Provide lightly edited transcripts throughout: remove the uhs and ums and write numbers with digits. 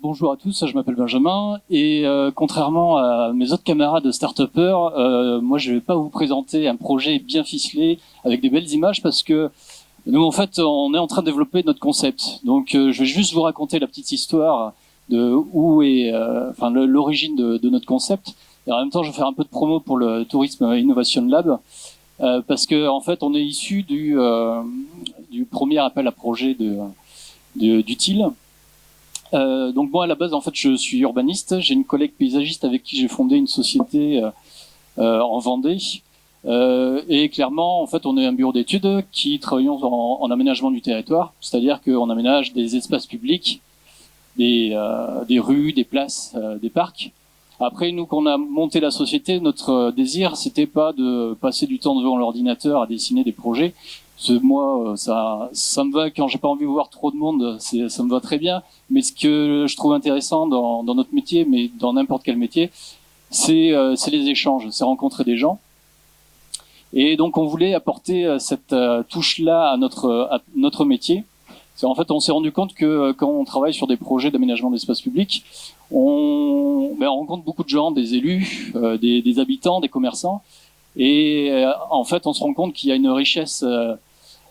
Bonjour à tous, je m'appelle Benjamin et contrairement à mes autres camarades start-upers, moi je vais pas vous présenter un projet bien ficelé avec des belles images parce que nous en fait on est en train de développer notre concept. Donc je vais juste vous raconter la petite histoire de où est l'origine de notre concept. Et en même temps je vais faire un peu de promo pour le Tourisme Innovation Lab parce que en fait on est issu du premier appel à projet du TIL. Donc moi à la base en fait je suis urbaniste, j'ai une collègue paysagiste avec qui j'ai fondé une société en Vendée et clairement en fait on est un bureau d'études qui travaillons en aménagement du territoire, c'est-à-dire qu'on aménage des espaces publics, des rues, des places, des parcs. Après nous quand on a monté la société, notre désir c'était pas de passer du temps devant l'ordinateur à dessiner des projets. Moi, ça me va quand j'ai pas envie de voir trop de monde, ça me va très bien. Mais ce que je trouve intéressant dans notre métier, mais dans n'importe quel métier, c'est les échanges, c'est rencontrer des gens. Et donc, on voulait apporter cette touche-là à notre métier. En fait, on s'est rendu compte que quand on travaille sur des projets d'aménagement d'espace public, on rencontre beaucoup de gens, des élus, des habitants, des commerçants. Et en fait, on se rend compte qu'il y a une richesse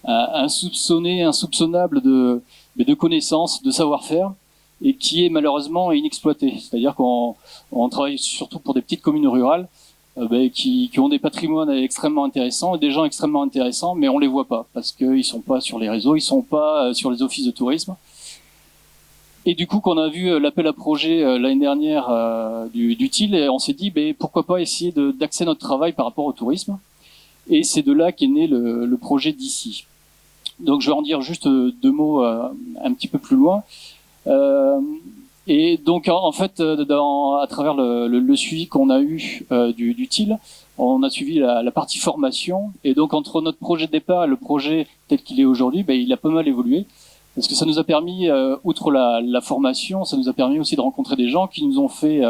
insoupçonnée, insoupçonnable de connaissances, de savoir-faire, et qui est malheureusement inexploitée. C'est-à-dire qu'on travaille surtout pour des petites communes rurales qui ont des patrimoines extrêmement intéressants et des gens extrêmement intéressants, mais on les voit pas parce qu'ils sont pas sur les réseaux, ils sont pas sur les offices de tourisme. Et du coup, quand on a vu l'appel à projet l'année dernière du TIL, on s'est dit pourquoi pas essayer d'axer notre travail par rapport au tourisme. Et c'est de là qu'est né le projet d'ici. Donc je vais en dire juste deux mots un petit peu plus loin. Et donc en fait, à travers le suivi qu'on a eu du TIL, on a suivi la partie formation. Et donc entre notre projet de départ et le projet tel qu'il est aujourd'hui, il a pas mal évolué. Parce que ça nous a permis, outre la formation, ça nous a permis aussi de rencontrer des gens qui nous ont fait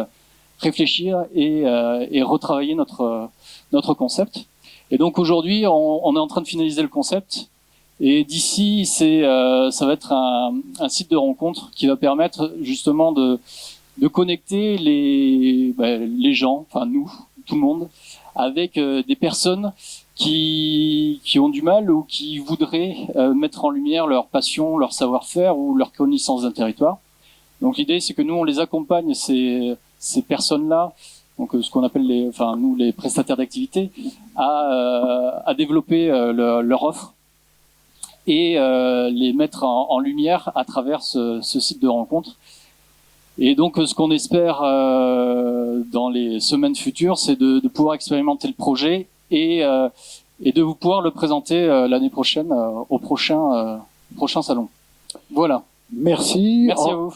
réfléchir et retravailler notre concept. Et donc aujourd'hui, on est en train de finaliser le concept. Et d'ici, ça va être un site de rencontre qui va permettre justement de connecter les gens, enfin nous, tout le monde, avec des personnes qui ont du mal ou qui voudraient mettre en lumière leur passion, leur savoir-faire ou leur connaissance d'un territoire. Donc l'idée, c'est que nous, on les accompagne, ces personnes-là, donc ce qu'on appelle les prestataires d'activité, à développer leur offre et les mettre en lumière à travers ce site de rencontre. Et donc ce qu'on espère dans les semaines futures, c'est de pouvoir expérimenter le projet et de vous pouvoir le présenter l'année prochaine au prochain salon. Voilà. Merci. Merci à vous.